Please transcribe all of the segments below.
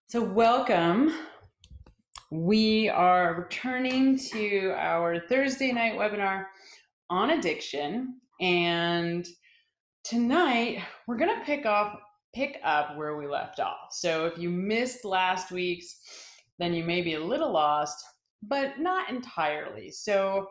So, welcome. We are returning to our Thursday night webinar on addiction. And tonight we're going to pick up where we left off. So, if you missed last week's, then you may be a little lost, but not entirely. So,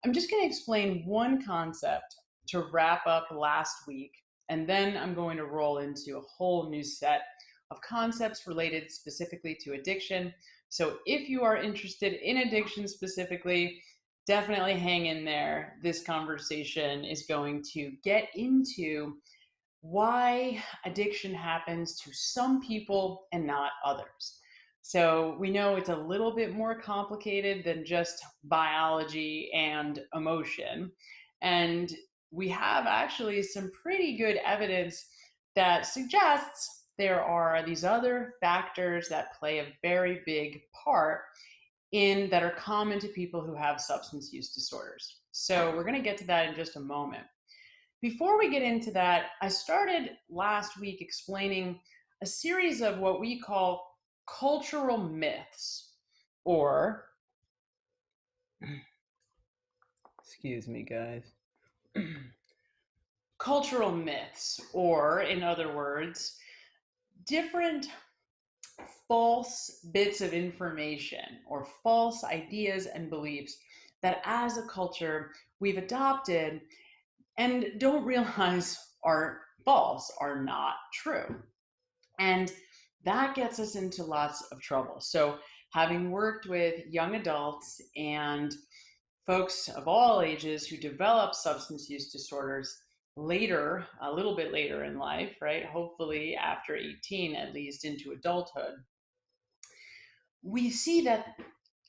I'm just going to explain one concept to wrap up last week, and then I'm going to roll into a whole new set of concepts related specifically to addiction. So if you are interested in addiction specifically, definitely hang in there. This conversation is going to get into why addiction happens to some people and not others. So we know it's a little bit more complicated than just biology and emotion. And we have actually some pretty good evidence that suggests there are these other factors that play a very big part in that are common to people who have substance use disorders. So we're going to get to that in just a moment. Before we get into that, I started last week explaining a series of what we call cultural myths, or, excuse me, guys, cultural myths, or, in other words, different false bits of information or false ideas and beliefs that as a culture we've adopted and don't realize are false, are not true. And that gets us into lots of trouble. So, having worked with young adults and folks of all ages who develop substance use disorders later, a little bit later in life, right? Hopefully after 18, at least into adulthood, we see that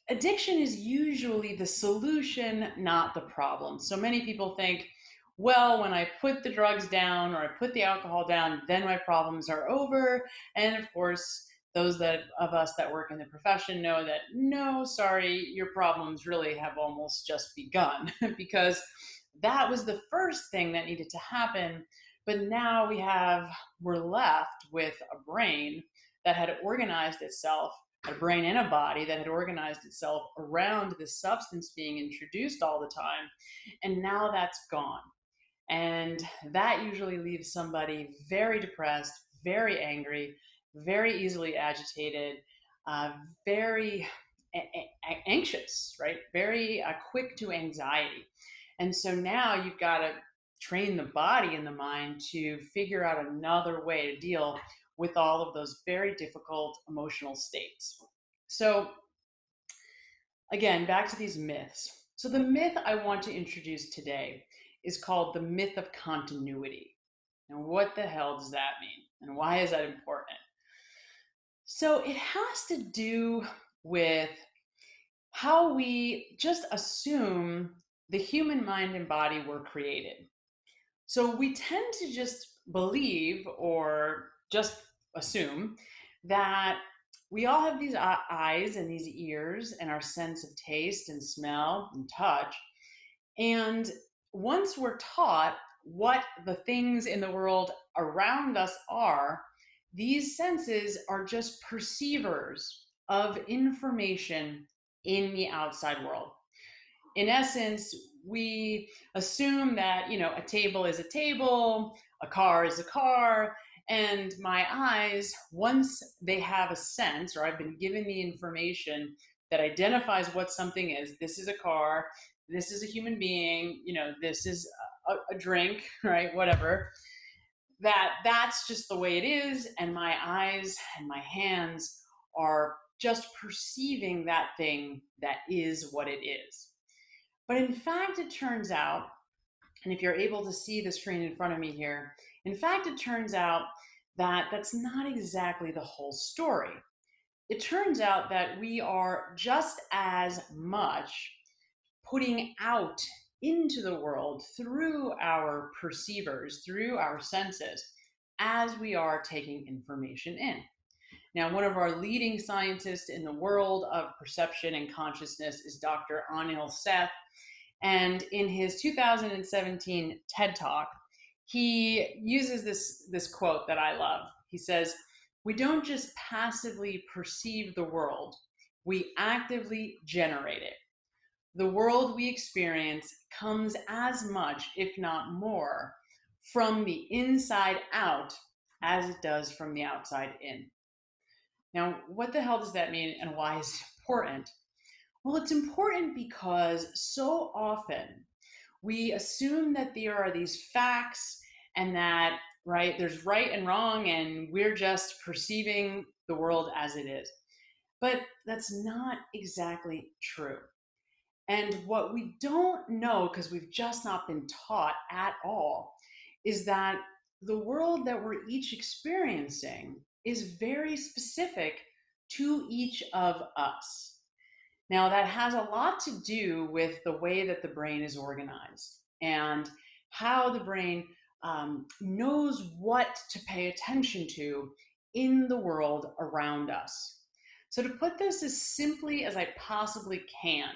addiction is usually the solution, not the problem. So many people think, well, when I put the drugs down or I put the alcohol down, then my problems are over. And of course, those of us that work in the profession know that no, sorry, your problems really have almost just begun because that was the first thing that needed to happen. But now we're left with a brain that had organized itself, a brain and a body that had organized itself around this substance being introduced all the time. And now that's gone. And that usually leaves somebody very depressed, very angry, very easily agitated, uh, very anxious, right? Very quick to anxiety. And so now you've got to train the body and the mind to figure out another way to deal with all of those very difficult emotional states. So, again, back to these myths. So, the myth I want to introduce today is called the myth of continuity. And what the hell does that mean? And why is that important? So, it has to do with how we just assume the human mind and body were created. So we tend to just believe or just assume that we all have these eyes and these ears and our sense of taste and smell and touch. And once we're taught what the things in the world around us are, these senses are just perceivers of information in the outside world. In essence, we assume that, a table is a table, a car is a car, and my eyes, once they have a sense, or I've been given the information that identifies what something is, this is a car, this is a human being, this is a drink, right? Whatever. That's just the way it is, and my eyes and my hands are just perceiving that thing that is what it is. But in fact, it turns out, and if you're able to see the screen in front of me here, in fact, it turns out that that's not exactly the whole story. It turns out that we are just as much putting out into the world through our perceivers, through our senses, as we are taking information in. Now, one of our leading scientists in the world of perception and consciousness is Dr. Anil Seth. And in his 2017 TED Talk, he uses this quote that I love. He says, We don't just passively perceive the world, we actively generate it. The world we experience comes as much, if not more, from the inside out as it does from the outside in. Now, what the hell does that mean and why is it important? Well, it's important because so often we assume that there are these facts and that, right, there's right and wrong, and we're just perceiving the world as it is. But that's not exactly true. And what we don't know, because we've just not been taught at all, is that the world that we're each experiencing is very specific to each of us. Now, that has a lot to do with the way that the brain is organized and how the brain knows what to pay attention to in the world around us. So, to put this as simply as I possibly can,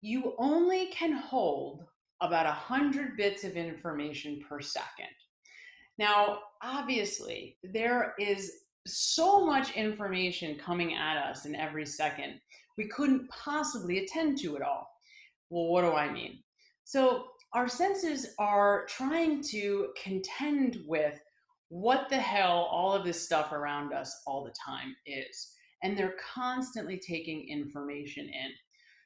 you only can hold about 100 bits of information per second. Now, obviously, there is so much information coming at us in every second, we couldn't possibly attend to it all. Well, what do I mean? So, our senses are trying to contend with what the hell all of this stuff around us all the time is. And they're constantly taking information in.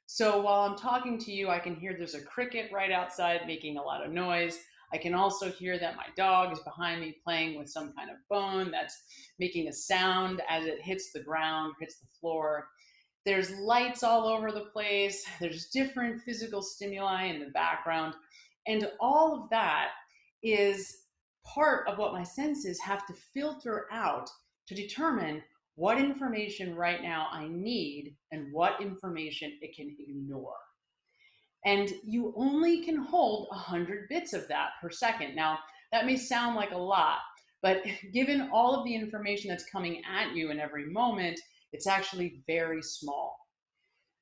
So while I'm talking to you, I can hear there's a cricket right outside making a lot of noise. I can also hear that my dog is behind me playing with some kind of bone that's making a sound as it hits the ground, hits the floor. There's lights all over the place. There's different physical stimuli in the background. And all of that is part of what my senses have to filter out to determine what information right now I need and what information it can ignore. And you only can hold 100 bits of that per second. Now, that may sound like a lot, but given all of the information that's coming at you in every moment, it's actually very small.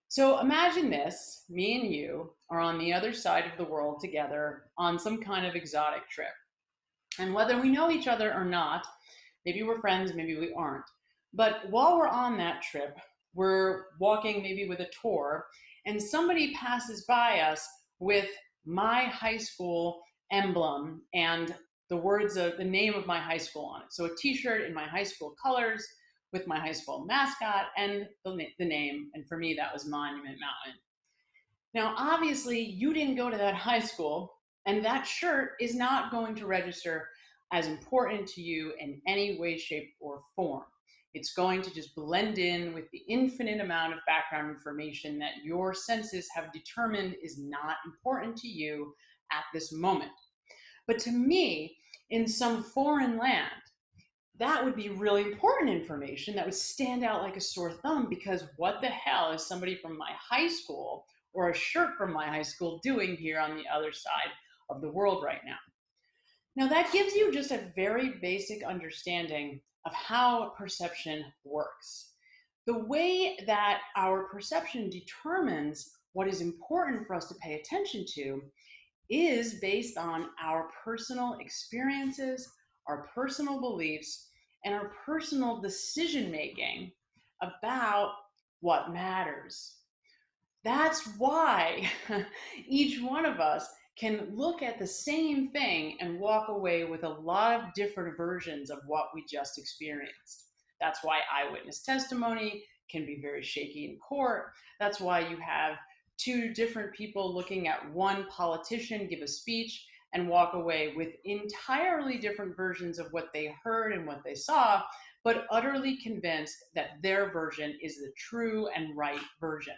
So imagine this, me and you are on the other side of the world together on some kind of exotic trip. And whether we know each other or not, maybe we're friends, maybe we aren't. But while we're on that trip, we're walking maybe with a tour, and somebody passes by us with my high school emblem and the words of the name of my high school on it. So a t-shirt in my high school colors with my high school mascot and the name. And for me, that was Monument Mountain. Now, obviously, you didn't go to that high school, and that shirt is not going to register as important to you in any way, shape, or form. It's going to just blend in with the infinite amount of background information that your senses have determined is not important to you at this moment. But to me, in some foreign land, that would be really important information that would stand out like a sore thumb, because what the hell is somebody from my high school or a shirt from my high school doing here on the other side of the world right now? Now, that gives you just a very basic understanding of how perception works. The way that our perception determines what is important for us to pay attention to is based on our personal experiences, our personal beliefs, and our personal decision making about what matters. That's why each one of us can look at the same thing and walk away with a lot of different versions of what we just experienced. That's why eyewitness testimony can be very shaky in court. That's why you have two different people looking at one politician give a speech and walk away with entirely different versions of what they heard and what they saw, but utterly convinced that their version is the true and right version.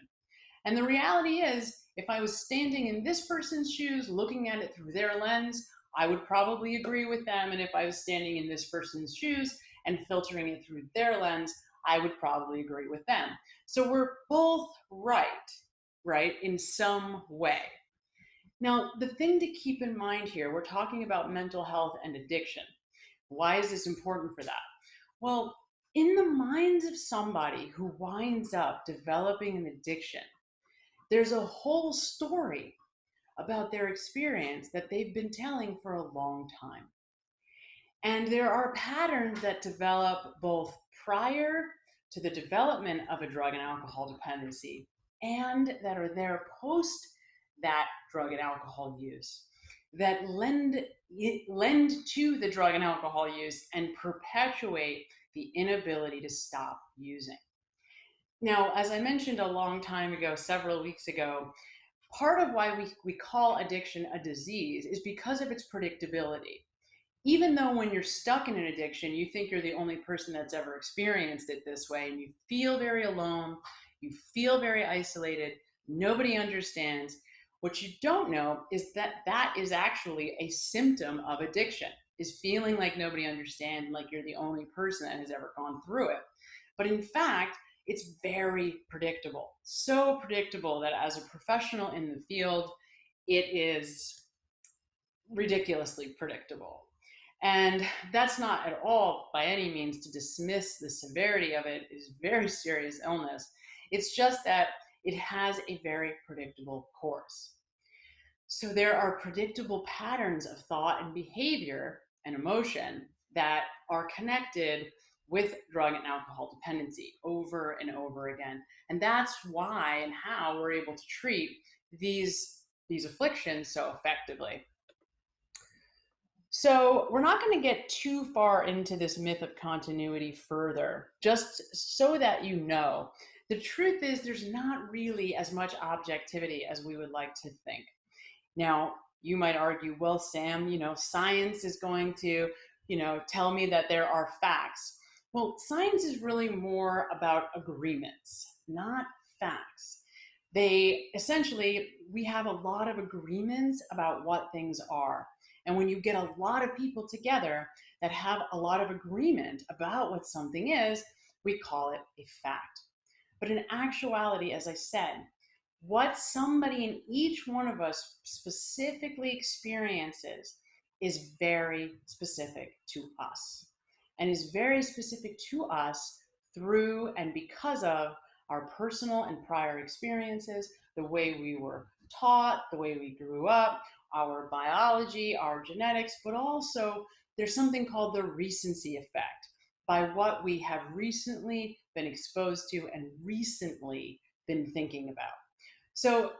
And the reality is, if I was standing in this person's shoes, looking at it through their lens, I would probably agree with them. And if I was standing in this person's shoes and filtering it through their lens, I would probably agree with them. So we're both right, in some way. Now, the thing to keep in mind here, we're talking about mental health and addiction. Why is this important for that? Well, in the minds of somebody who winds up developing an addiction, there's a whole story about their experience that they've been telling for a long time. And there are patterns that develop both prior to the development of a drug and alcohol dependency and that are there post that drug and alcohol use that lend to the drug and alcohol use and perpetuate the inability to stop using. Now, as I mentioned a long time ago, several weeks ago, part of why we call addiction a disease is because of its predictability. Even though when you're stuck in an addiction, you think you're the only person that's ever experienced it this way, and you feel very alone, you feel very isolated, nobody understands. What you don't know is that that is actually a symptom of addiction, is feeling like nobody understands, like you're the only person that has ever gone through it. But in fact, it's very predictable. So predictable that as a professional in the field, it is ridiculously predictable. And that's not at all by any means to dismiss the severity of it. It is very serious illness. It's just that it has a very predictable course. So there are predictable patterns of thought and behavior and emotion that are connected with drug and alcohol dependency over and over again. And that's why and how we're able to treat these afflictions so effectively. So, we're not going to get too far into this myth of continuity further, just so that you know. The truth is, there's not really as much objectivity as we would like to think. Now, you might argue, well, Sam, science is going to, tell me that there are facts. Well, science is really more about agreements, not facts. We have a lot of agreements about what things are. And when you get a lot of people together that have a lot of agreement about what something is, we call it a fact. But in actuality, as I said, what somebody in each one of us specifically experiences is very specific to us and is very specific to us through and because of our personal and prior experiences, the way we were taught, the way we grew up, our biology, our genetics, but also there's something called the recency effect by what we have recently been exposed to and recently been thinking about. So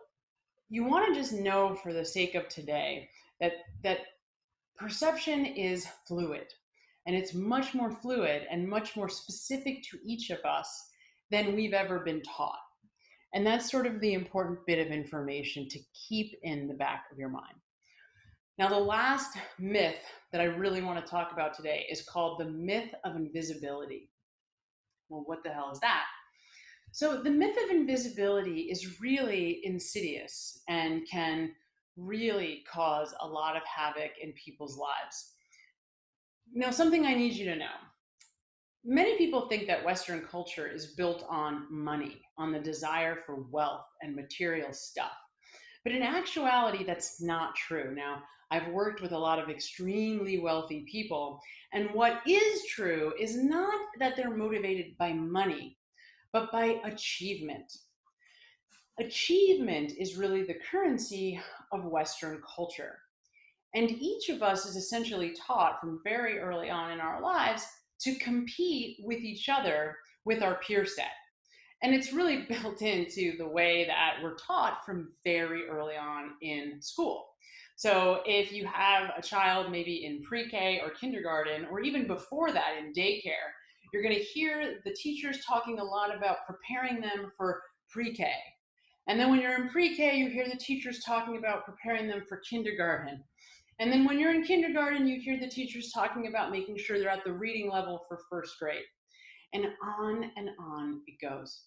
you want to just know for the sake of today that perception is fluid, and it's much more fluid and much more specific to each of us than we've ever been taught. And that's sort of the important bit of information to keep in the back of your mind. Now, the last myth that I really want to talk about today is called the myth of invisibility. Well, what the hell is that? So, the myth of invisibility is really insidious and can really cause a lot of havoc in people's lives. Now, something I need you to know. Many people think that Western culture is built on money, on the desire for wealth and material stuff. But in actuality, that's not true. Now, I've worked with a lot of extremely wealthy people, and what is true is not that they're motivated by money, but by achievement. Achievement is really the currency of Western culture. And each of us is essentially taught from very early on in our lives to compete with each other with our peer set. And it's really built into the way that we're taught from very early on in school. So if you have a child maybe in pre-K or kindergarten, or even before that in daycare, you're going to hear the teachers talking a lot about preparing them for pre-K. And then when you're in pre-K, you hear the teachers talking about preparing them for kindergarten. And then when you're in kindergarten, you hear the teachers talking about making sure they're at the reading level for first grade. And on it goes.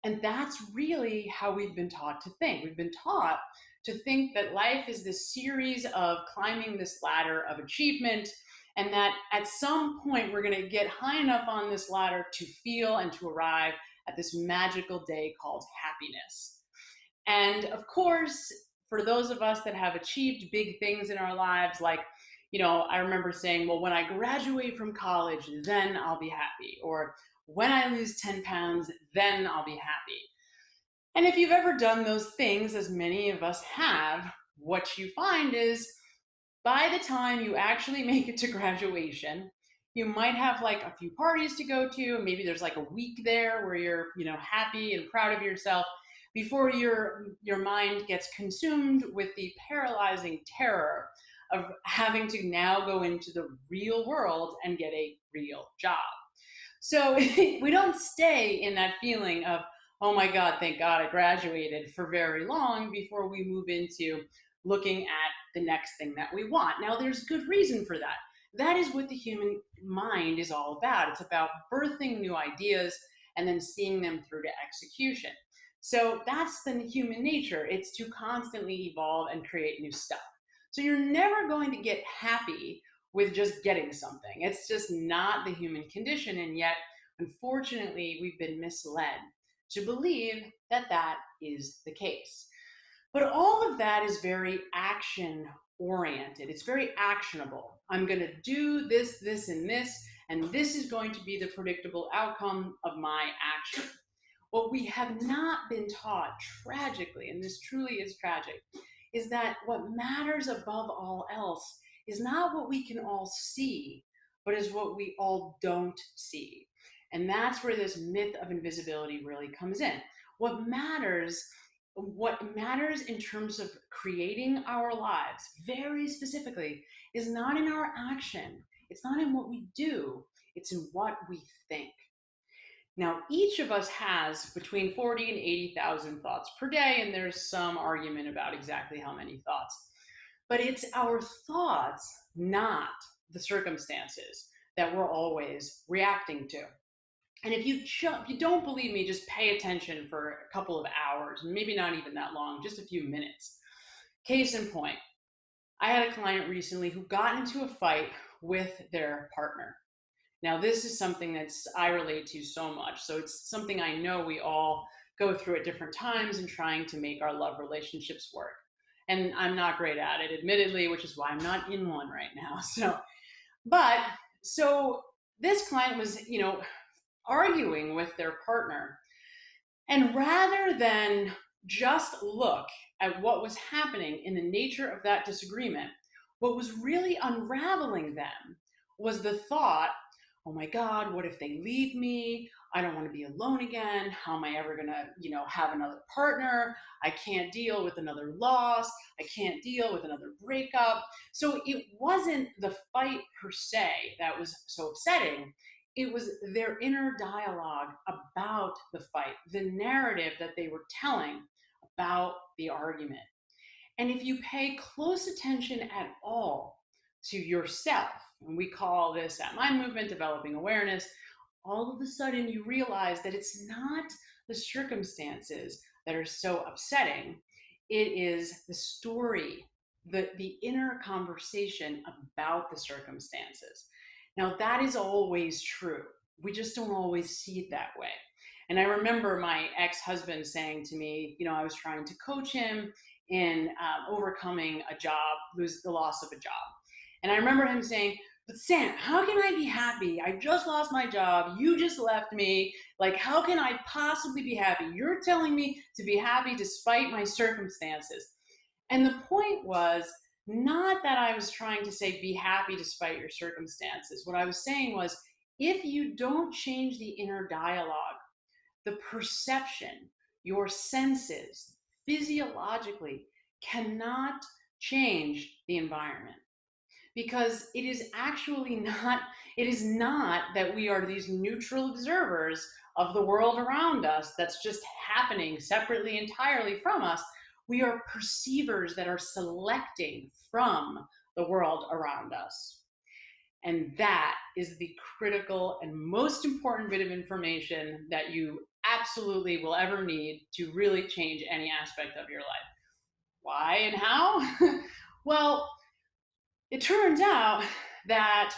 And that's really how we've been taught to think. We've been taught to think that life is this series of climbing this ladder of achievement, and that at some point we're going to get high enough on this ladder to feel and to arrive at this magical day called happiness. And of course, for those of us that have achieved big things in our lives, like, I remember saying, well, when I graduate from college, then I'll be happy. Or when I lose 10 pounds, then I'll be happy. And if you've ever done those things, as many of us have, what you find is By the time you actually make it to graduation, you might have like a few parties to go to. Maybe there's like a week there where you're, happy and proud of yourself before your mind gets consumed with the paralyzing terror of having to now go into the real world and get a real job. So we don't stay in that feeling of, oh my God, thank God I graduated for very long before we move into looking at the next thing that we want. Now, there's good reason for that. That is what the human mind is all about. It's about birthing new ideas and then seeing them through to execution. So that's the human nature. It's to constantly evolve and create new stuff. So you're never going to get happy with just getting something. It's just not the human condition. And yet, unfortunately, we've been misled to believe that that is the case. But all of that is very action oriented. It's very actionable. I'm going to do this, this, and this is going to be the predictable outcome of my action. What we have not been taught, tragically, and this truly is tragic, is that what matters above all else is not what we can all see, but is what we all don't see. And that's where this myth of invisibility really comes in. What matters in terms of creating our lives, very specifically, is not in our action. It's not in what we do, it's in what we think. Now, each of us has between 40 and 80,000 thoughts per day, and there's some argument about exactly how many thoughts. But it's our thoughts, not the circumstances, that we're always reacting to. And if you don't believe me, just pay attention for a couple of hours, maybe not even that long, just a few minutes. Case in point, I had a client recently who got into a fight with their partner. Now, this is something that's I relate to so much. So it's something I know we all go through at different times in trying to make our love relationships work. And I'm not great at it, admittedly, which is why I'm not in one right now. But so this client was, arguing with their partner. And rather than just look at what was happening in the nature of that disagreement, what was really unraveling them was the thought, oh my God, what if they leave me? I don't want to be alone again. How am I ever going to, have another partner? I can't deal with another loss. I can't deal with another breakup. So it wasn't the fight per se that was so upsetting. It was their inner dialogue about the fight, the narrative that they were telling about the argument. And if you pay close attention at all to yourself, and we call this at my movement developing awareness, all of a sudden you realize that it's not the circumstances that are so upsetting. It is the story, the inner conversation about the circumstances. Now, that is always true. We just don't always see it that way. And I remember my ex husband saying to me, I was trying to coach him in overcoming the loss of a job. And I remember him saying, but Sam, how can I be happy? I just lost my job. You just left me. Like, how can I possibly be happy? You're telling me to be happy despite my circumstances. And the point was not that I was trying to say be happy despite your circumstances. What I was saying was if you don't change the inner dialogue, the perception, your senses, physiologically cannot change the environment, because it is not that we are these neutral observers of the world around us that's just happening separately entirely from us. We are perceivers that are selecting from the world around us. And that is the critical and most important bit of information that you absolutely will ever need to really change any aspect of your life. Why and how? Well, it turns out that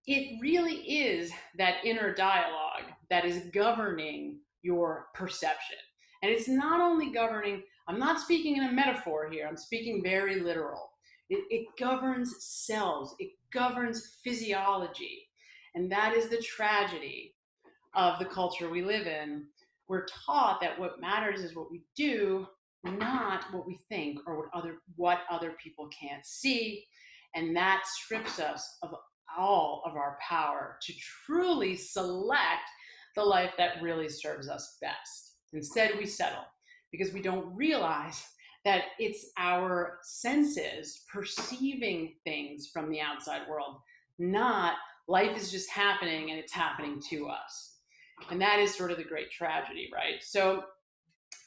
it really is that inner dialogue that is governing your perception. And it's not only governing, I'm not speaking in a metaphor here, I'm speaking very literal. It governs cells, it governs physiology. And that is the tragedy of the culture we live in. We're taught that what matters is what we do, not what we think or what other people can't see. And that strips us of all of our power to truly select the life that really serves us best. Instead, we settle because we don't realize that it's our senses perceiving things from the outside world, not life is just happening and it's happening to us. And that is sort of the great tragedy, right? So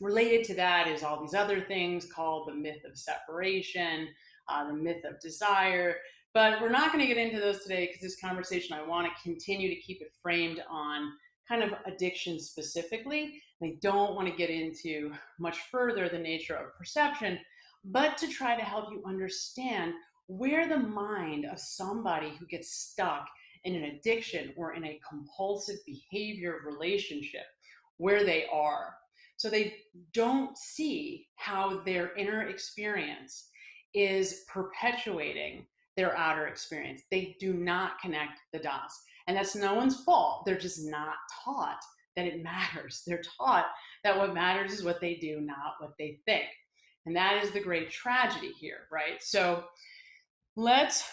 related to that is all these other things called the myth of separation, the myth of desire. But we're not going to get into those today because this conversation, I want to continue to keep it framed on kind of addiction specifically. I don't want to get into much further the nature of perception, but to try to help you understand where the mind of somebody who gets stuck in an addiction or in a compulsive behavior relationship, where they are. So they don't see how their inner experience is perpetuating their outer experience. They do not connect the dots. And that's no one's fault. They're just not taught that it matters. They're taught that what matters is what they do, not what they think. And that is the great tragedy here, right? So let's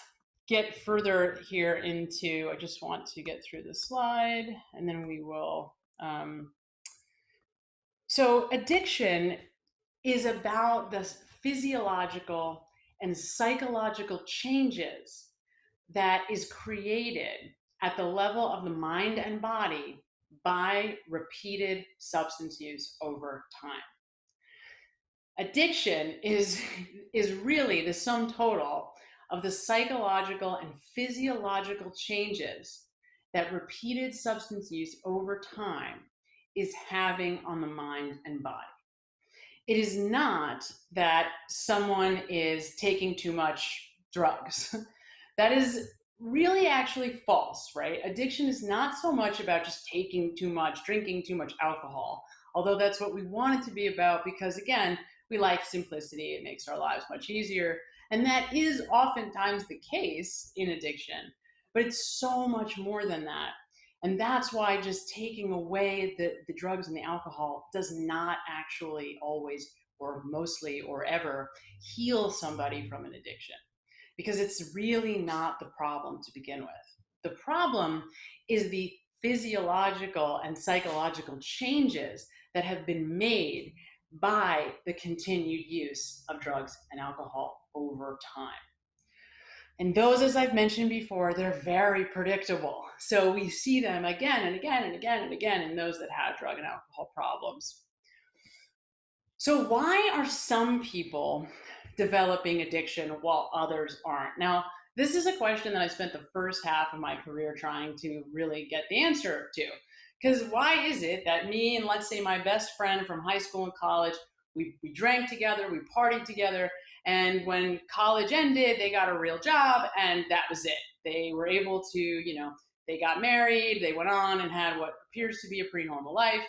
get further here into, I just want to get through the slide and then we will. So addiction is about the physiological and psychological changes that is created at the level of the mind and body by repeated substance use over time. Addiction is really the sum total of the psychological and physiological changes that repeated substance use over time is having on the mind and body. It is not that someone is taking too much drugs. That is really actually false, right? Addiction is not so much about just taking too much, drinking too much alcohol, although that's what we want it to be about because, again, we like simplicity. It makes our lives much easier. And that is oftentimes the case in addiction, but it's so much more than that. And that's why just taking away the drugs and the alcohol does not actually always or mostly or ever heal somebody from an addiction because it's really not the problem to begin with. The problem is the physiological and psychological changes that have been made by the continued use of drugs and alcohol over time. And those, as I've mentioned before, they're very predictable. So we see them again and again and again and again in those that have drug and alcohol problems. So why are some people developing addiction while others aren't? Now, this is a question that I spent the first half of my career trying to really get the answer to. Because why is it that me and, let's say, my best friend from high school and college, we drank together, we partied together, and when college ended, they got a real job, and that was it. They were able to, they got married, they went on and had what appears to be a pretty normal life.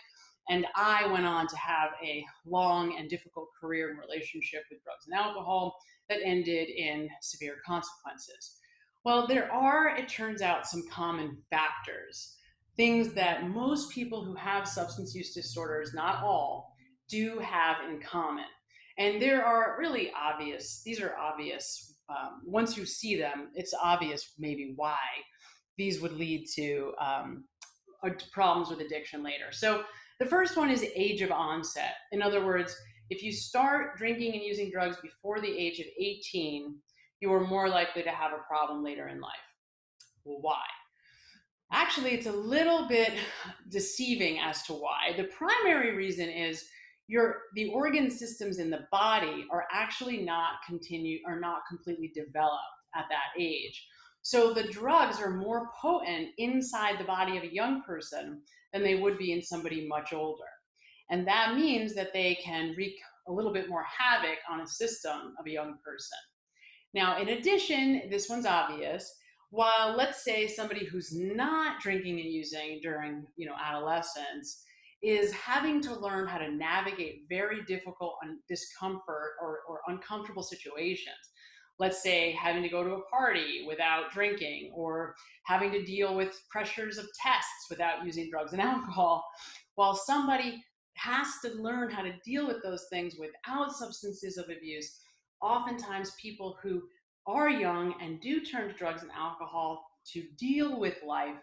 And I went on to have a long and difficult career and relationship with drugs and alcohol that ended in severe consequences. Well, there are, it turns out, some common factors, things that most people who have substance use disorders, not all, do have in common. And there are really obvious, these are obvious. Once you see them, it's obvious maybe why these would lead to problems with addiction later. So the first one is age of onset. In other words, if you start drinking and using drugs before the age of 18, you are more likely to have a problem later in life. Well, why? Actually, it's a little bit deceiving as to why. The primary reason is the organ systems in the body are actually not completely developed at that age. So the drugs are more potent inside the body of a young person than they would be in somebody much older. And that means that they can wreak a little bit more havoc on a system of a young person. Now, in addition, this one's obvious. While let's say somebody who's not drinking and using during adolescence is having to learn how to navigate very difficult discomfort or uncomfortable situations. Let's say having to go to a party without drinking or having to deal with pressures of tests without using drugs and alcohol. While somebody has to learn how to deal with those things without substances of abuse, oftentimes people who are young and do turn to drugs and alcohol to deal with life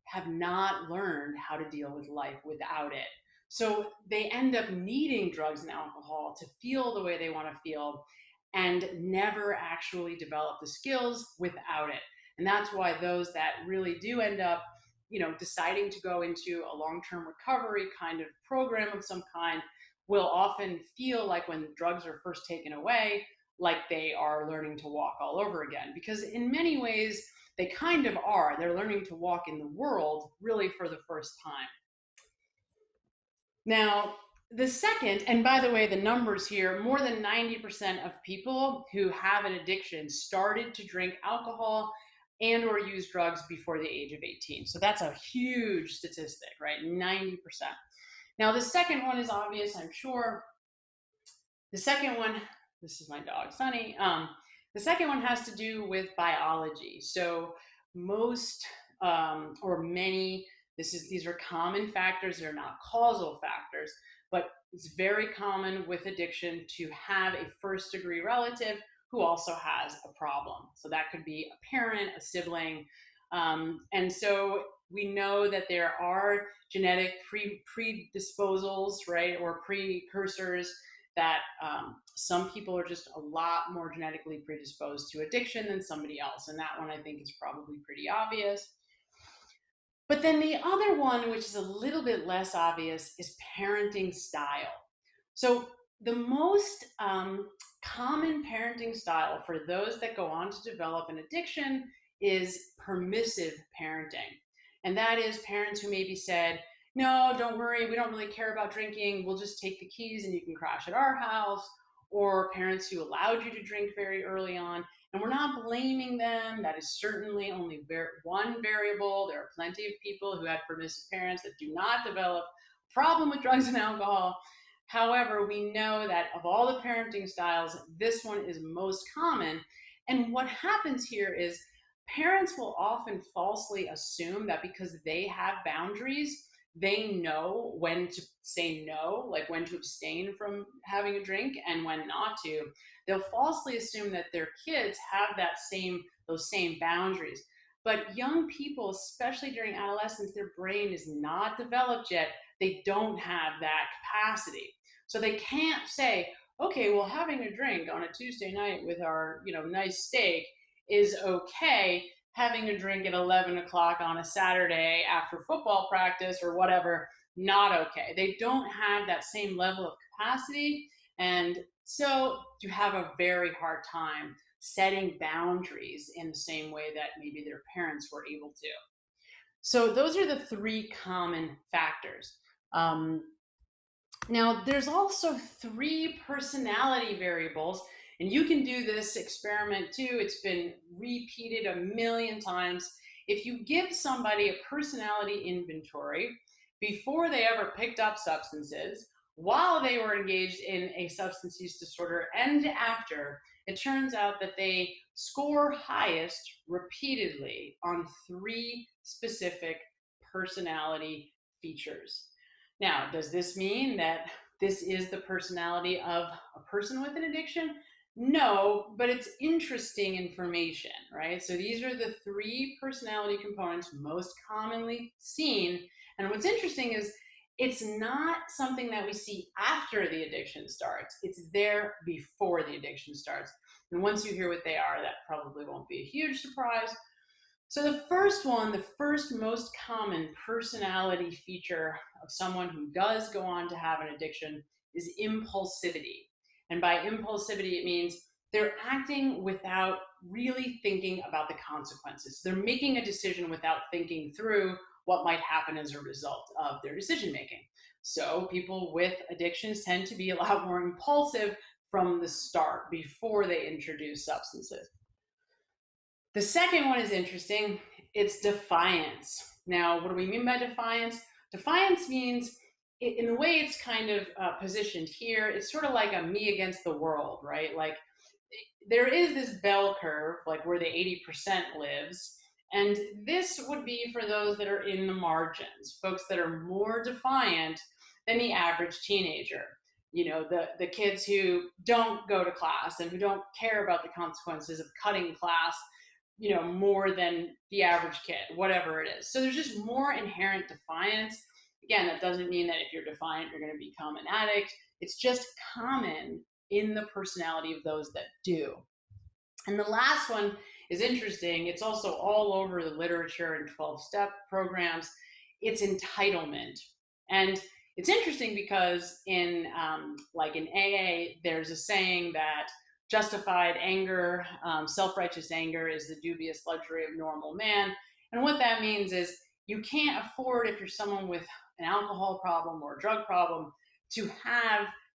have not learned how to deal with life without it. So they end up needing drugs and alcohol to feel the way they want to feel and never actually develop the skills without it. And that's why those that really do end up, deciding to go into a long-term recovery kind of program of some kind will often feel like when drugs are first taken away, like they are learning to walk all over again. Because in many ways, they kind of are. They're learning to walk in the world really for the first time. Now, the second, and by the way, the numbers here, more than 90% of people who have an addiction started to drink alcohol and or use drugs before the age of 18. So that's a huge statistic, right? 90%. Now, the second one is obvious, I'm sure. The second one, this is my dog, Sunny. The second one has to do with biology. So most or many, these are common factors. They're not causal factors, but it's very common with addiction to have a first degree relative who also has a problem. So that could be a parent, a sibling. And so we know that there are genetic predisposals, right, or precursors that some people are just a lot more genetically predisposed to addiction than somebody else. And that one I think is probably pretty obvious. But then the other one, which is a little bit less obvious, is parenting style. So the most common parenting style for those that go on to develop an addiction is permissive parenting. And that is parents who maybe said, no, don't worry, we don't really care about drinking. We'll just take the keys and you can crash at our house. Or parents who allowed you to drink very early on. And we're not blaming them. That is certainly only one variable. There are plenty of people who have permissive parents that do not develop a problem with drugs and alcohol. However, we know that of all the parenting styles, this one is most common. And what happens here is parents will often falsely assume that because they have boundaries, they know when to say no, like when to abstain from having a drink and when not to. They'll falsely assume that their kids have those same boundaries. But young people, especially during adolescence, their brain is not developed yet. They don't have that capacity. So they can't say, okay, well, having a drink on a Tuesday night with our, nice steak is okay. Having a drink at 11 o'clock on a Saturday after football practice or whatever, not okay. They don't have that same level of capacity. And so you have a very hard time setting boundaries in the same way that maybe their parents were able to. So those are the three common factors. Now, there's also three personality variables, and you can do this experiment too. It's been repeated a million times. If you give somebody a personality inventory before they ever picked up substances, while they were engaged in a substance use disorder, and after, it turns out that they score highest repeatedly on three specific personality features. Now, does this mean that this is the personality of a person with an addiction? No, but it's interesting information, right? So these are the three personality components most commonly seen. And what's interesting is it's not something that we see after the addiction starts. It's there before the addiction starts. And once you hear what they are, that probably won't be a huge surprise. So the first one, the first most common personality feature of someone who does go on to have an addiction is impulsivity. And by impulsivity, it means they're acting without really thinking about the consequences. They're making a decision without thinking through what might happen as a result of their decision making. So people with addictions tend to be a lot more impulsive from the start before they introduce substances. The second one is interesting. It's defiance. Now, what do we mean by defiance? Defiance means, in the way it's kind of positioned here, it's sort of like a me against the world, right? Like there is this bell curve, like where the 80% lives. And this would be for those that are in the margins, folks that are more defiant than the average teenager. the kids who don't go to class and who don't care about the consequences of cutting class, more than the average kid, whatever it is. So there's just more inherent defiance. Again, that doesn't mean that if you're defiant, you're going to become an addict. It's just common in the personality of those that do. And the last one is interesting. It's also all over the literature and 12-step programs. It's entitlement. And it's interesting because like in AA, there's a saying that justified anger, self-righteous anger is the dubious luxury of normal man. And what that means is you can't afford, if you're someone with an alcohol problem or a drug problem,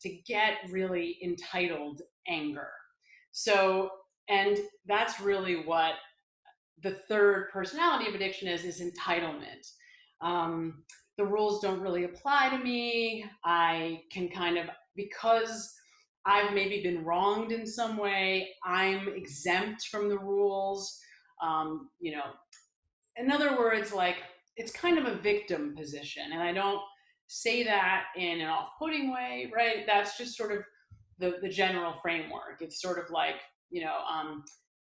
to get really entitled anger. So, and that's really what the third personality of addiction is entitlement. Um, the rules don't really apply to me. I can because I've maybe been wronged in some way, I'm exempt from the rules. Um, you know, in other words, like it's kind of a victim position. And I don't say that in an off putting way, right? That's just sort of the general framework. It's sort of like,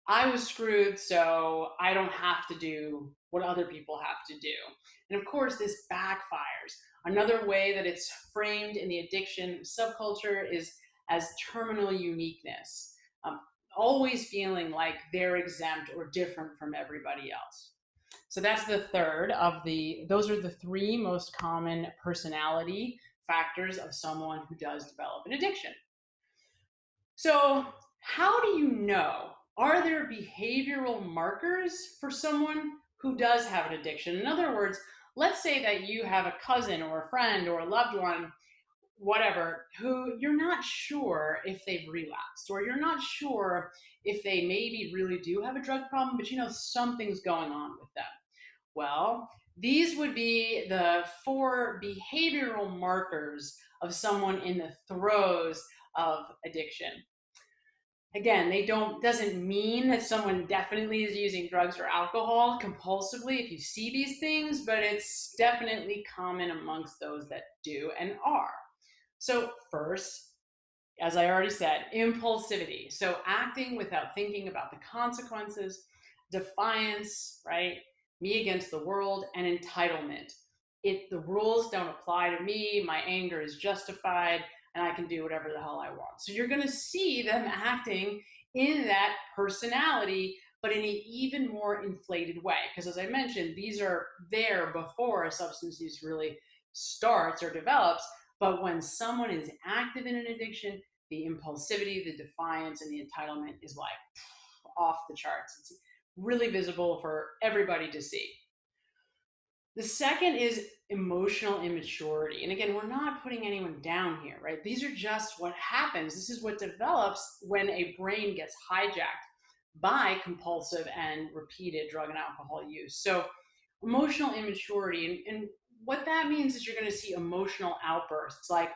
I was screwed, so I don't have to do what other people have to do. And of course, this backfires. Another way that it's framed in the addiction subculture is as terminal uniqueness, um, always feeling like they're exempt or different from everybody else. So that's the third those are the three most common personality factors of someone who does develop an addiction. So, how do you know? Are there behavioral markers for someone who does have an addiction? In other words, let's say that you have a cousin or a friend or a loved one, whatever, who you're not sure if they've relapsed, or you're not sure if they maybe really do have a drug problem, but something's going on with them. Well, these would be the four behavioral markers of someone in the throes of addiction. Again, they doesn't mean that someone definitely is using drugs or alcohol compulsively if you see these things, but it's definitely common amongst those that do and are. So first, as I already said, impulsivity. So acting without thinking about the consequences, defiance, right? Me against the world, and entitlement. The rules don't apply to me, my anger is justified, and I can do whatever the hell I want. So you're going to see them acting in that personality, but in an even more inflated way. Because as I mentioned, these are there before a substance use really starts or develops. But when someone is active in an addiction, the impulsivity, the defiance, and the entitlement is like off the charts. It's really visible for everybody to see. The second is emotional immaturity. And again, we're not putting anyone down here, right? These are just what happens. This is what develops when a brain gets hijacked by compulsive and repeated drug and alcohol use. So, emotional immaturity. And what that means is you're going to see emotional outbursts. Like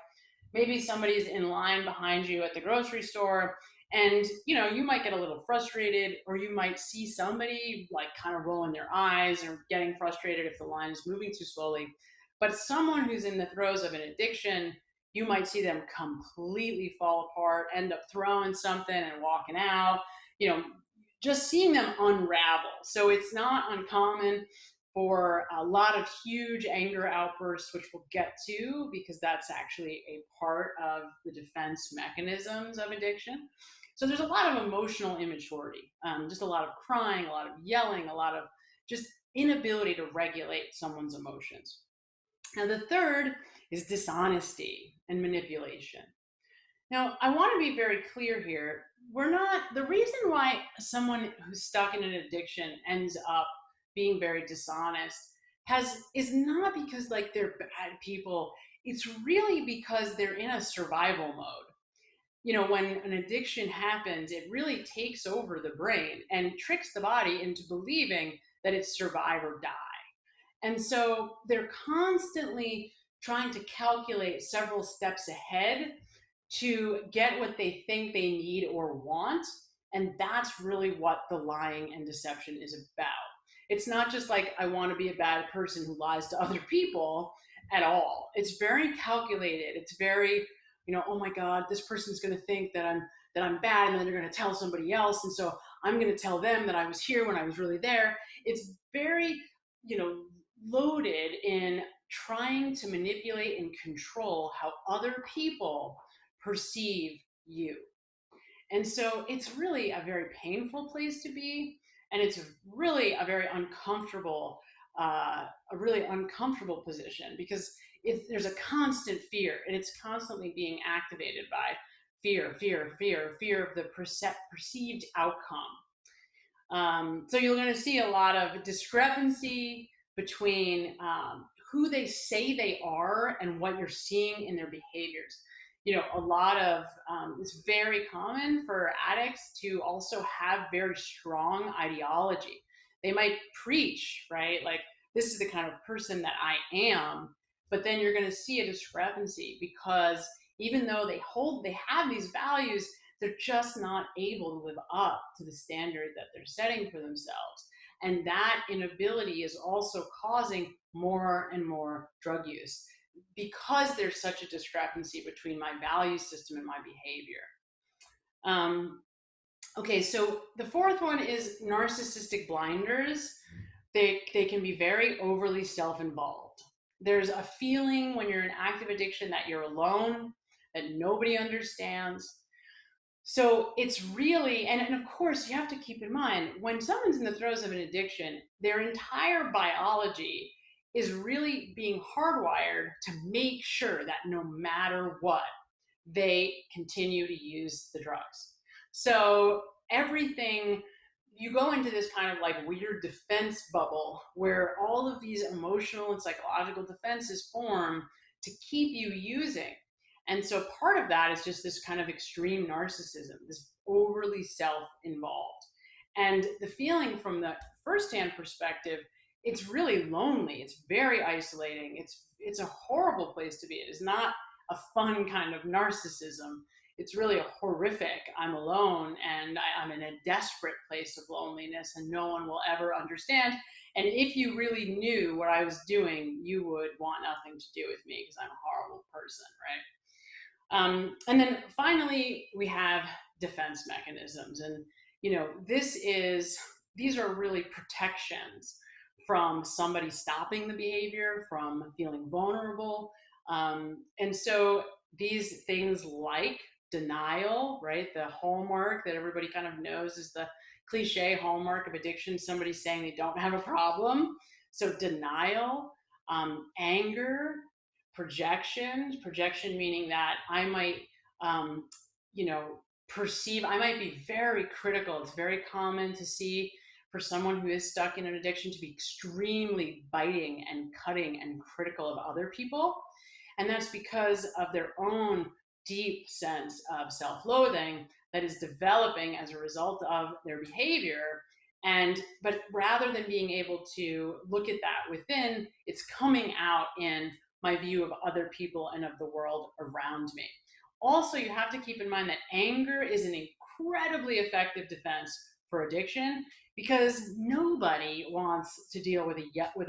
maybe somebody's in line behind you at the grocery store, and you might get a little frustrated, or you might see somebody like kind of rolling their eyes or getting frustrated if the line is moving too slowly. But someone who's in the throes of an addiction, you might see them completely fall apart, end up throwing something and walking out, just seeing them unravel. So it's not uncommon for a lot of huge anger outbursts, which we'll get to because that's actually a part of the defense mechanisms of addiction. So there's a lot of emotional immaturity, just a lot of crying, a lot of yelling, a lot of just inability to regulate someone's emotions. Now, the third is dishonesty and manipulation. Now, I want to be very clear here. The reason why someone who's stuck in an addiction ends up being very dishonest is not because like they're bad people. It's really because they're in a survival mode. When an addiction happens, it really takes over the brain and tricks the body into believing that it's survive or die. And so they're constantly trying to calculate several steps ahead to get what they think they need or want. And that's really what the lying and deception is about. It's not just like, I want to be a bad person who lies to other people at all. It's very calculated. It's very oh my God, this person's going to think that I'm bad, and then they're going to tell somebody else, and so I'm going to tell them that I was here when I was really there. It's very, you know, loaded in trying to manipulate and control how other people perceive you. And so it's really a very painful place to be, and it's really a very uncomfortable, a really uncomfortable position, because there's a constant fear, and it's constantly being activated by fear, fear, fear, fear of the perceived outcome. So you're going to see a lot of discrepancy between who they say they are and what you're seeing in their behaviors. A lot of it's very common for addicts to also have very strong ideology. They might preach, right? Like, this is the kind of person that I am, but then you're going to see a discrepancy, because even though they have these values, they're just not able to live up to the standard that they're setting for themselves. And that inability is also causing more and more drug use, because there's such a discrepancy between my value system and my behavior. Okay, so the fourth one is narcissistic blinders. They can be very overly self-involved. There's a feeling when you're in active addiction that you're alone, that nobody understands. So it's really, and of course, you have to keep in mind, when someone's in the throes of an addiction, their entire biology is really being hardwired to make sure that no matter what, they continue to use the drugs. So everything, you go into this kind of like weird defense bubble where all of these emotional and psychological defenses form to keep you using. And so part of that is just this kind of extreme narcissism, this overly self-involved. And the feeling from the firsthand perspective, it's really lonely. It's very isolating. It's a horrible place to be. It is not a fun kind of narcissism. It's really a horrific, I'm alone, and I'm in a desperate place of loneliness, and no one will ever understand. And if you really knew what I was doing, you would want nothing to do with me, because I'm a horrible person, right? And then finally, we have defense mechanisms. And, these are really protections from somebody stopping the behavior, from feeling vulnerable. And so these things like denial, right? The hallmark that everybody kind of knows is the cliche hallmark of addiction, somebody saying they don't have a problem. So denial, anger, projection meaning that I might, um, I might be very critical. It's very common to see for someone who is stuck in an addiction to be extremely biting and cutting and critical of other people. And that's because of their own deep sense of self-loathing that is developing as a result of their behavior. But rather than being able to look at that within, it's coming out in my view of other people and of the world around me. Also, you have to keep in mind that anger is an incredibly effective defense for addiction, because nobody wants to deal with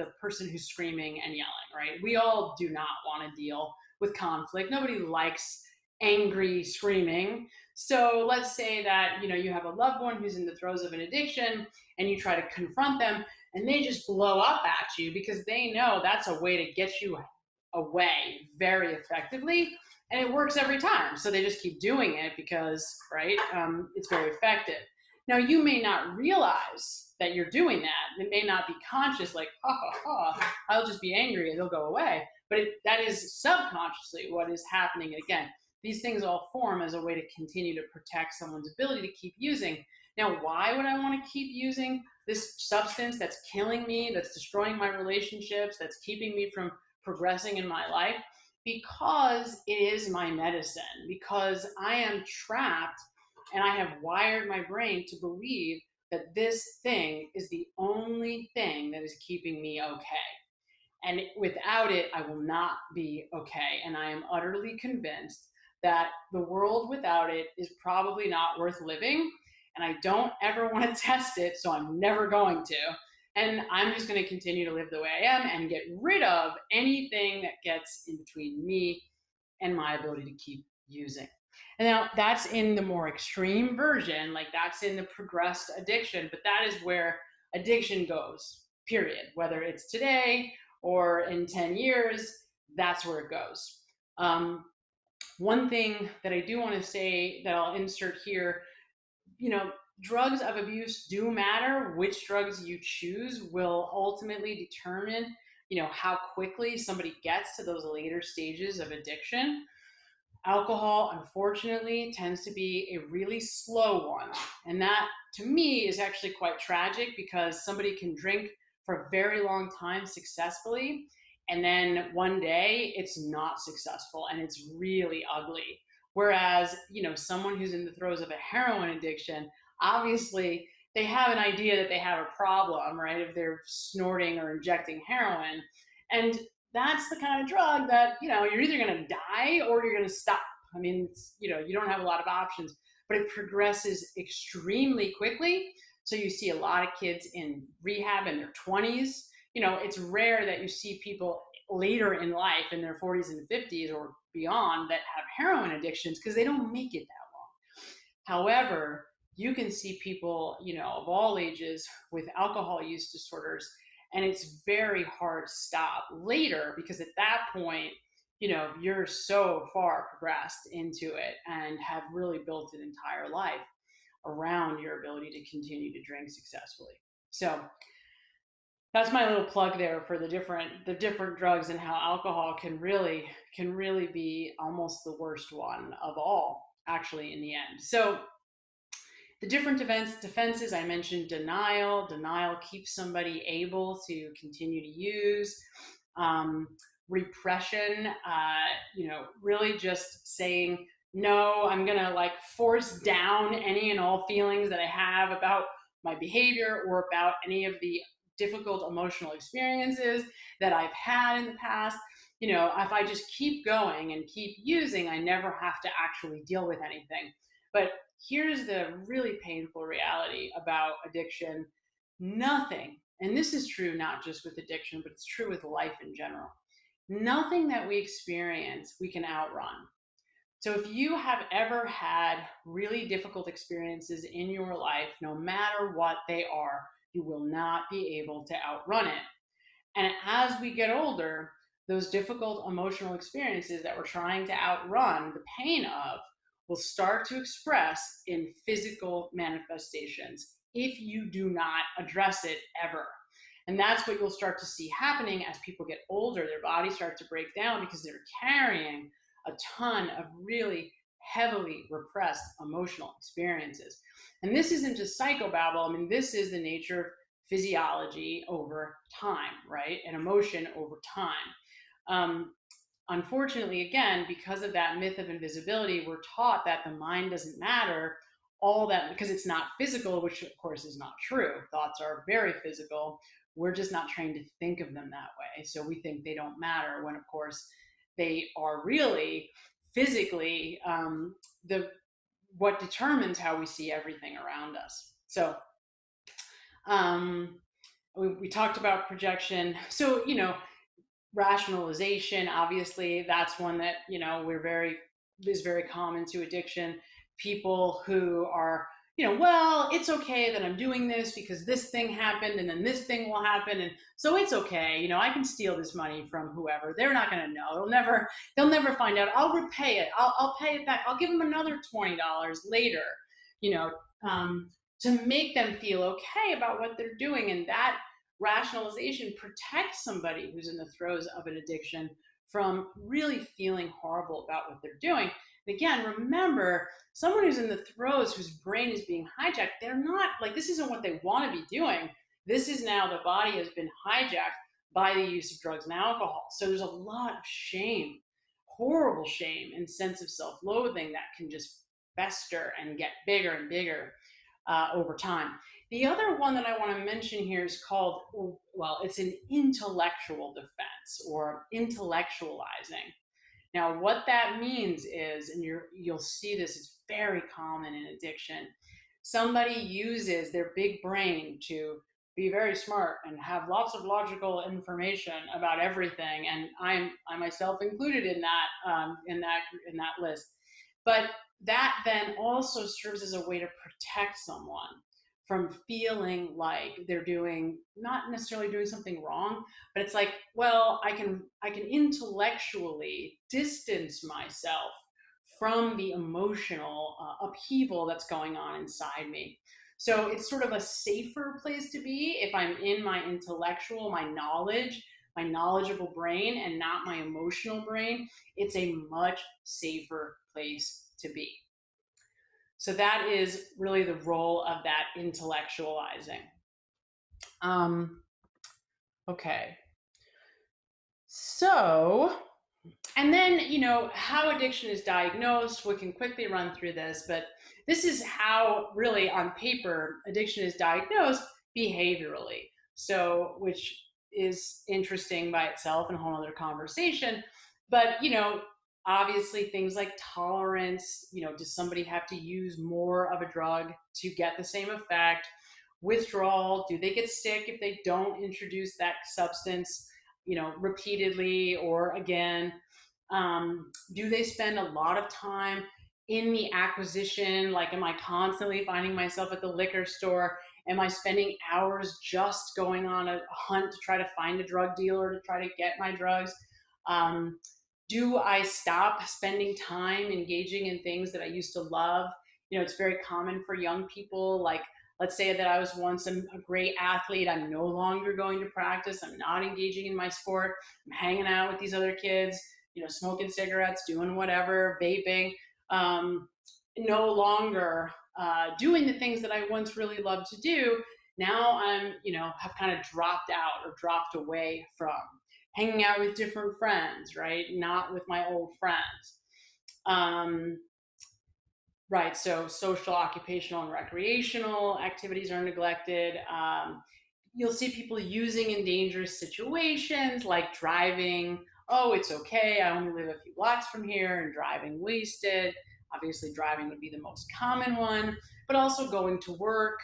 a person who's screaming and yelling, right? We all do not want to deal with conflict. Nobody likes angry screaming. So let's say that you have a loved one who's in the throes of an addiction, and you try to confront them, and they just blow up at you because they know that's a way to get you away very effectively, and it works every time. So they just keep doing it because, right, it's very effective. Now, you may not realize that you're doing that. It may not be conscious, like, ha ha ha, I'll just be angry and it'll go away. But that is subconsciously what is happening. And again, these things all form as a way to continue to protect someone's ability to keep using. Now, why would I want to keep using this substance that's killing me, that's destroying my relationships, that's keeping me from progressing in my life? Because it is my medicine, because I am trapped and I have wired my brain to believe that this thing is the only thing that is keeping me okay. And without it, I will not be okay. And I am utterly convinced that the world without it is probably not worth living. And I don't ever want to test it, so I'm never going to. And I'm just going to continue to live the way I am and get rid of anything that gets in between me and my ability to keep using. And now that's in the more extreme version, like that's in the progressed addiction, but that is where addiction goes, period. Whether it's today or in 10 years, that's where it goes. Um, One thing that I do want to say that I'll insert here, you know, drugs of abuse do matter. Which drugs you choose will ultimately determine, how quickly somebody gets to those later stages of addiction. Alcohol, unfortunately, tends to be a really slow one. And that, to me, is actually quite tragic because somebody can drink for a very long time successfully. And then one day it's not successful and it's really ugly. Whereas, someone who's in the throes of a heroin addiction, obviously they have an idea that they have a problem, right? If they're snorting or injecting heroin. And that's the kind of drug that, you're either going to die or you're going to stop. I mean, you don't have a lot of options, but it progresses extremely quickly. So you see a lot of kids in rehab in their 20s. It's rare that you see people later in life in their 40s and 50s or beyond that have heroin addictions because they don't make it that long. However, you can see people, of all ages with alcohol use disorders, and it's very hard to stop later because at that point, you're so far progressed into it and have really built an entire life around your ability to continue to drink successfully. So that's my little plug there for the different drugs and how alcohol can really be almost the worst one of all, actually, in the end. So the different defenses I mentioned: denial keeps somebody able to continue to use. um, Repression, really just saying no. I'm gonna like force down any and all feelings that I have about my behavior or about any of the difficult emotional experiences that I've had in the past. If I just keep going and keep using, I never have to actually deal with anything. But here's the really painful reality about addiction: nothing, and this is true not just with addiction, but it's true with life in general, nothing that we experience we can outrun. So if you have ever had really difficult experiences in your life, no matter what they are, you will not be able to outrun it. And as we get older, those difficult emotional experiences that we're trying to outrun the pain of will start to express in physical manifestations if you do not address it ever. And that's what you'll start to see happening as people get older. Their bodies start to break down because they're carrying a ton of really heavily repressed emotional experiences. And this isn't just psychobabble. I mean, this is the nature of physiology over time, right? And emotion over time. Unfortunately, again, because of that myth of invisibility, we're taught that the mind doesn't matter, all that because it's not physical, which of course is not true. Thoughts are very physical. We're just not trained to think of them that way. So we think they don't matter when, of course, they are really physically the what determines how we see everything around us. So um, we talked about projection. So, rationalization, obviously, that's one that, is very common to addiction. People who are, well, it's okay that I'm doing this because this thing happened and then this thing will happen. And so it's okay. I can steal this money from whoever. They're not going to know. They'll never find out. I'll repay it. I'll pay it back. I'll give them another $20 later, you know, um, to make them feel okay about what they're doing. And that rationalization protects somebody who's in the throes of an addiction from really feeling horrible about what they're doing. And again, remember, someone who's in the throes, whose brain is being hijacked, they're not like, this isn't what they want to be doing. This is now the body has been hijacked by the use of drugs and alcohol. So there's a lot of shame, horrible shame, and sense of self-loathing that can just fester and get bigger and bigger over time. The other one that I want to mention here is called, well, it's an intellectual defense or intellectualizing. Now, what that means is, and you'll see this, it's very common in addiction. Somebody uses their big brain to be very smart and have lots of logical information about everything, and I myself included in that list. But that then also serves as a way to protect someone from feeling like they're doing, not necessarily doing something wrong, but it's like, well, I can intellectually distance myself from the emotional upheaval that's going on inside me. So it's sort of a safer place to be if I'm in my intellectual, my knowledgeable brain, and not my emotional brain. It's a much safer place to be. So that is really the role of that intellectualizing. Um, okay. So, and then, how addiction is diagnosed. We can quickly run through this, but this is how, really, on paper, addiction is diagnosed behaviorally. So, which is interesting by itself and a whole other conversation. But, obviously things like tolerance, does somebody have to use more of a drug to get the same effect? Withdrawal, do they get sick if they don't introduce that substance, repeatedly or again? Do they spend a lot of time in the acquisition? Like, am I constantly finding myself at the liquor store? Am I spending hours just going on a hunt to try to find a drug dealer to try to get my drugs? Do I stop spending time engaging in things that I used to love? It's very common for young people, like, let's say that I was once a great athlete. I'm no longer going to practice. I'm not engaging in my sport. I'm hanging out with these other kids, smoking cigarettes, doing whatever, vaping. No longer doing the things that I once really loved to do. Now I'm, have kind of dropped out or dropped away from hanging out with different friends, right? Not with my old friends. Um, Right. So social, occupational, and recreational activities are neglected. You'll see people using in dangerous situations like driving. Oh, it's okay. I only live a few blocks from here, and driving wasted. Obviously, driving would be the most common one, but also going to work,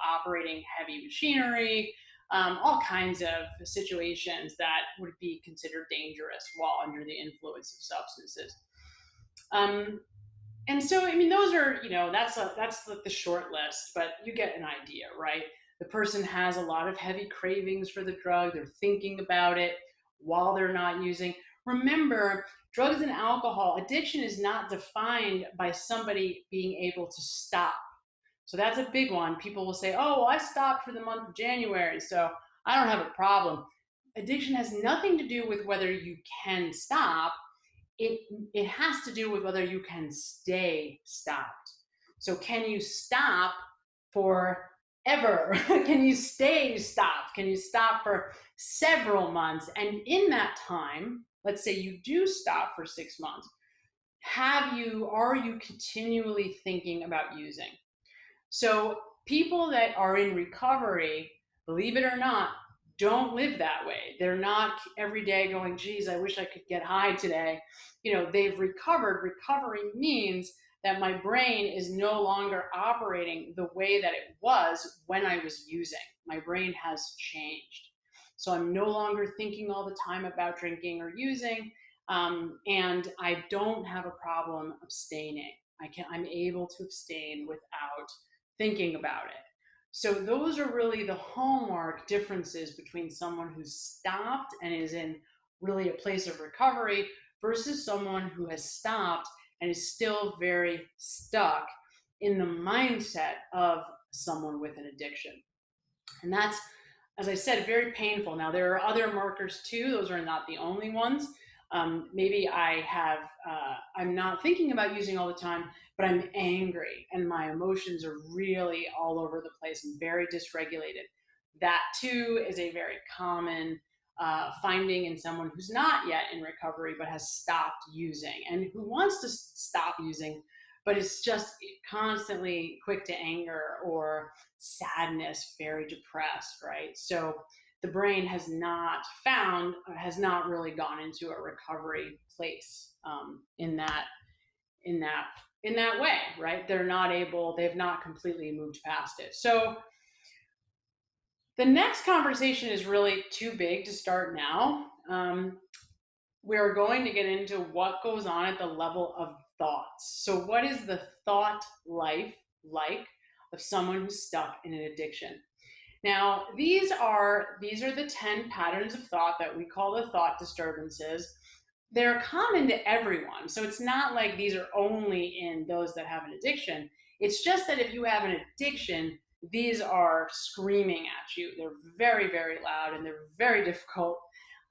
operating heavy machinery, all kinds of situations that would be considered dangerous while under the influence of substances. Um, and so, I mean, those are, that's the short list, but you get an idea, right? The person has a lot of heavy cravings for the drug. They're thinking about it while they're not using. Remember, drugs and alcohol addiction is not defined by somebody being able to stop. So that's a big one. People will say, oh, well, I stopped for the month of January, so I don't have a problem. Addiction has nothing to do with whether you can stop. It has to do with whether you can stay stopped. So can you stop forever? Can you stay stopped? Can you stop for several months? And in that time, let's say you do stop for 6 months, are you continually thinking about using? So people that are in recovery, believe it or not, don't live that way. They're not every day going, geez, I wish I could get high today. They've recovered. Recovery means that my brain is no longer operating the way that it was when I was using. My brain has changed. So I'm no longer thinking all the time about drinking or using. And I don't have a problem abstaining. I'm able to abstain without thinking about it. So those are really the hallmark differences between someone who's stopped and is in really a place of recovery versus someone who has stopped and is still very stuck in the mindset of someone with an addiction. And that's, as I said, very painful. Now, there are other markers too. Those are not the only ones. Maybe I'm not thinking about using all the time, but I'm angry and my emotions are really all over the place and very dysregulated. That too is a very common finding in someone who's not yet in recovery but has stopped using and who wants to stop using, but is just constantly quick to anger or sadness, very depressed, right? So the brain has not really gone into a recovery place in that way, right? They've not completely moved past it. So the next conversation is really too big to start now. We're going to get into what goes on at the level of thoughts. So, what is the thought life like of someone who's stuck in an addiction? Now, these are the 10 patterns of thought that we call the thought disturbances. They're common to everyone. So it's not like these are only in those that have an addiction. It's just that if you have an addiction, these are screaming at you. They're very, very loud and they're very difficult.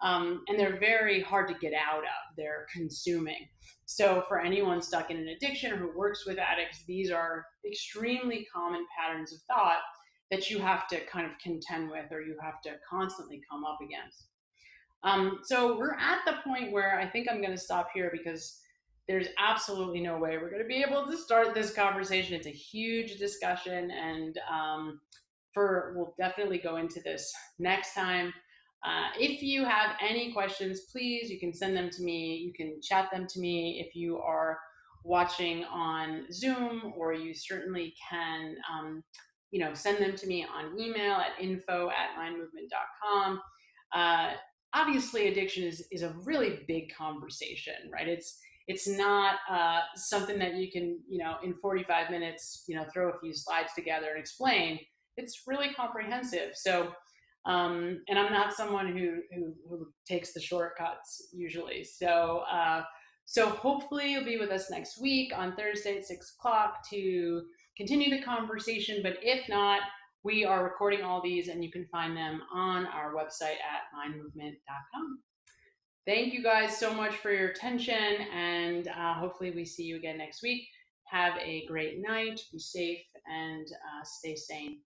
And they're very hard to get out of. They're consuming. So, for anyone stuck in an addiction or who works with addicts, these are extremely common patterns of thought that you have to kind of contend with or you have to constantly come up against. So we're at the point where I think I'm going to stop here because there's absolutely no way we're going to be able to start this conversation. It's a huge discussion, and we'll definitely go into this next time. If you have any questions, please, you can send them to me. You can chat them to me if you are watching on Zoom, or you certainly can, send them to me on email at info@mindmovement.com. Obviously, addiction is a really big conversation, right? It's not something that you can, in 45 minutes, throw a few slides together and explain. It's really comprehensive. So, and I'm not someone who takes the shortcuts usually. So hopefully you'll be with us next week on Thursday at 6 o'clock to continue the conversation. But if not, we are recording all these and you can find them on our website at mindmovement.com. Thank you guys so much for your attention, and hopefully we see you again next week. Have a great night, be safe, and stay sane.